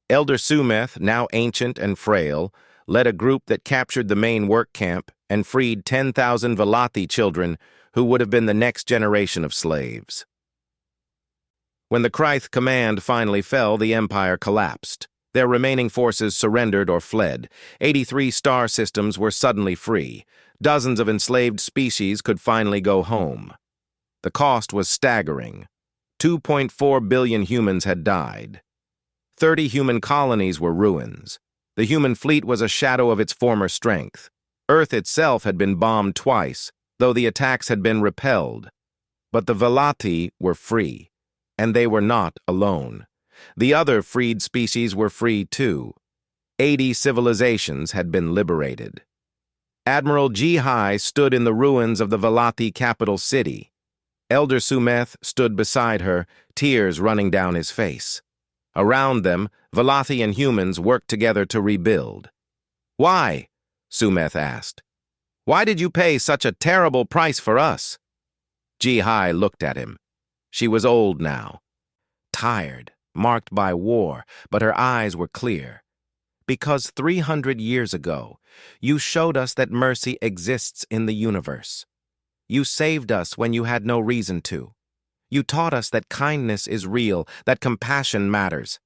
Speaker 1: Elder Sumeth, now ancient and frail, led a group that captured the main work camp and freed 10,000 Velothi children who would have been the next generation of slaves. When the Kraith command finally fell, the Empire collapsed. Their remaining forces surrendered or fled. 83 star systems were suddenly free. Dozens of enslaved species could finally go home. The cost was staggering. 2.4 billion humans had died. 30 human colonies were ruins. The human fleet was a shadow of its former strength. Earth itself had been bombed twice, though the attacks had been repelled. But the Velothi were free, and they were not alone. The other freed species were free too. 80 civilizations had been liberated. Admiral Ji Hae stood in the ruins of the Velothi capital city. Elder Sumeth stood beside her, tears running down his face. Around them, Velothi and humans worked together to rebuild. "Why?" Sumeth asked. "Why did you pay such a terrible price for us?" Ji Hae looked at him. She was old now, tired, marked by war, but her eyes were clear. "Because 300 years ago, you showed us that mercy exists in the universe. You saved us when you had no reason to. You taught us that kindness is real, that compassion matters.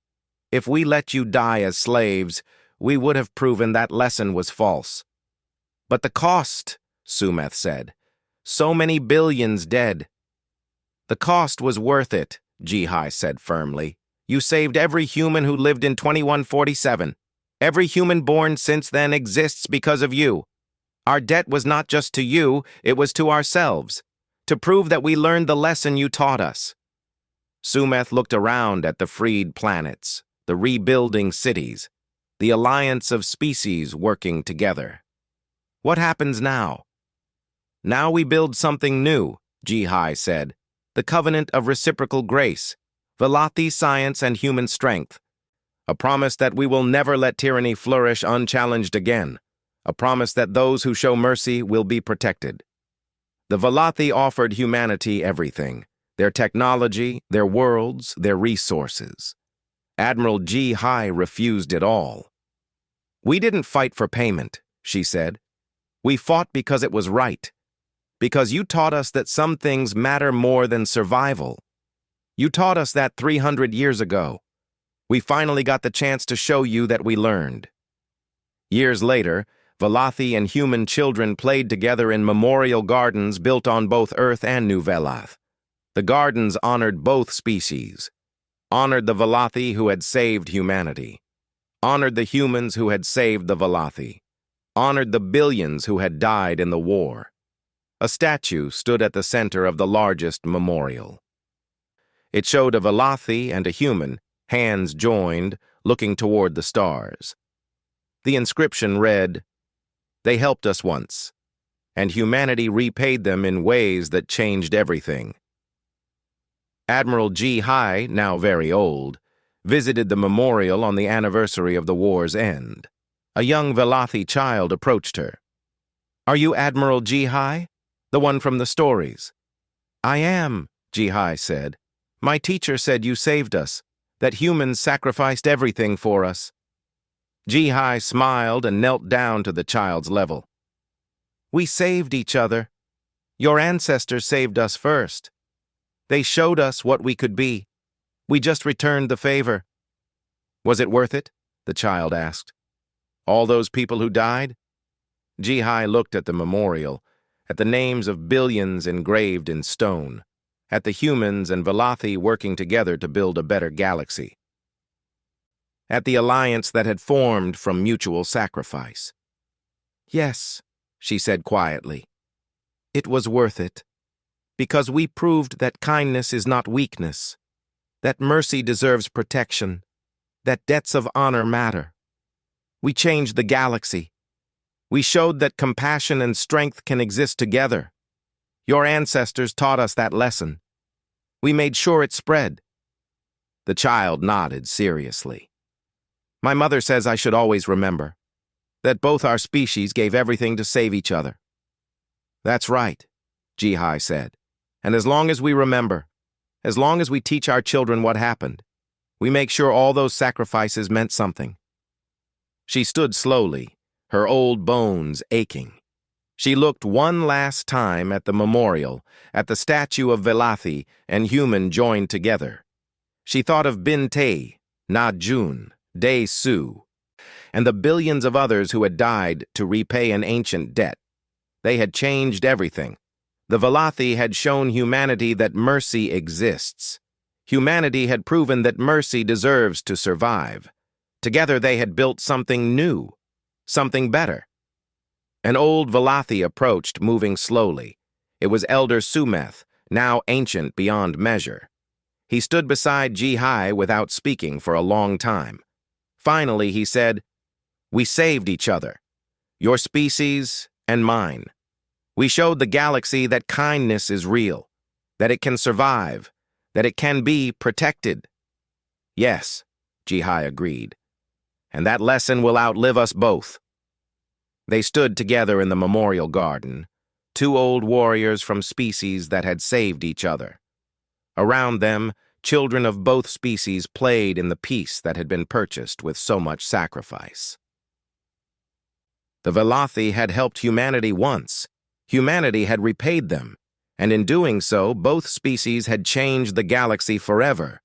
Speaker 1: If we let you die as slaves, we would have proven that lesson was false." "But the cost," Sumeth said. "So many billions dead." "The cost was worth it," Ji Hae said firmly. "You saved every human who lived in 2147. Every human born since then exists because of you. Our debt was not just to you, it was to ourselves, to prove that we learned the lesson you taught us." Sumeth looked around at the freed planets, the rebuilding cities, the alliance of species working together. "What happens now?" "Now we build something new," Ji Hae said. "The covenant of reciprocal grace, Velothi science and human strength. A promise that we will never let tyranny flourish unchallenged again. A promise that those who show mercy will be protected. The Velothi offered humanity everything: their technology, their worlds, their resources. Admiral G. High refused it all. "We didn't fight for payment," she said. "We fought because it was right. Because you taught us that some things matter more than survival. You taught us that 300 years ago. We finally got the chance to show you that we learned." Years later, Velothi and human children played together in memorial gardens built on both Earth and New Velath. The gardens honored both species, honored the Velothi who had saved humanity, honored the humans who had saved the Velothi, honored the billions who had died in the war. A statue stood at the center of the largest memorial. It showed a Velothi and a human, hands joined, looking toward the stars. The inscription read, "They helped us once, and humanity repaid them in ways that changed everything." Admiral G. High, now very old, visited the memorial on the anniversary of the war's end. A young Velothi child approached her. "Are you Admiral G. High? The one from the stories?" "I am," G. High said. "My teacher said you saved us, that humans sacrificed everything for us." G. High smiled and knelt down to the child's level. "We saved each other. Your ancestors saved us first. They showed us what we could be. We just returned the favor." "Was it worth it?" the child asked. "All those people who died?" G. High looked at the memorial, at the names of billions engraved in stone, at the humans and Velothi working together to build a better galaxy, at the alliance that had formed from mutual sacrifice. "Yes," she said quietly, "it was worth it, because we proved that kindness is not weakness, that mercy deserves protection, that debts of honor matter. We changed the galaxy. We showed that compassion and strength can exist together. Your ancestors taught us that lesson. We made sure it spread." The child nodded seriously. "My mother says I should always remember that both our species gave everything to save each other." "That's right," G. High said. "And as long as we remember, as long as we teach our children what happened, we make sure all those sacrifices meant something." She stood slowly, her old bones aching. She looked one last time at the memorial, at the statue of Velothi and human joined together. She thought of Bintei, Na Jun, Day Su, and the billions of others who had died to repay an ancient debt. They had changed everything. The Velothi had shown humanity that mercy exists. Humanity had proven that mercy deserves to survive. Together they had built something new, something better. An old Velothi approached, moving slowly. It was Elder Sumeth, now ancient beyond measure. He stood beside G. High without speaking for a long time. Finally, he said, "We saved each other, your species and mine. We showed the galaxy that kindness is real, that it can survive, that it can be protected." "Yes," G. High agreed, "and that lesson will outlive us both." They stood together in the memorial garden, two old warriors from species that had saved each other. Around them, children of both species played in the peace that had been purchased with so much sacrifice. The Velothi had helped humanity once. Humanity had repaid them, and in doing so, both species had changed the galaxy forever.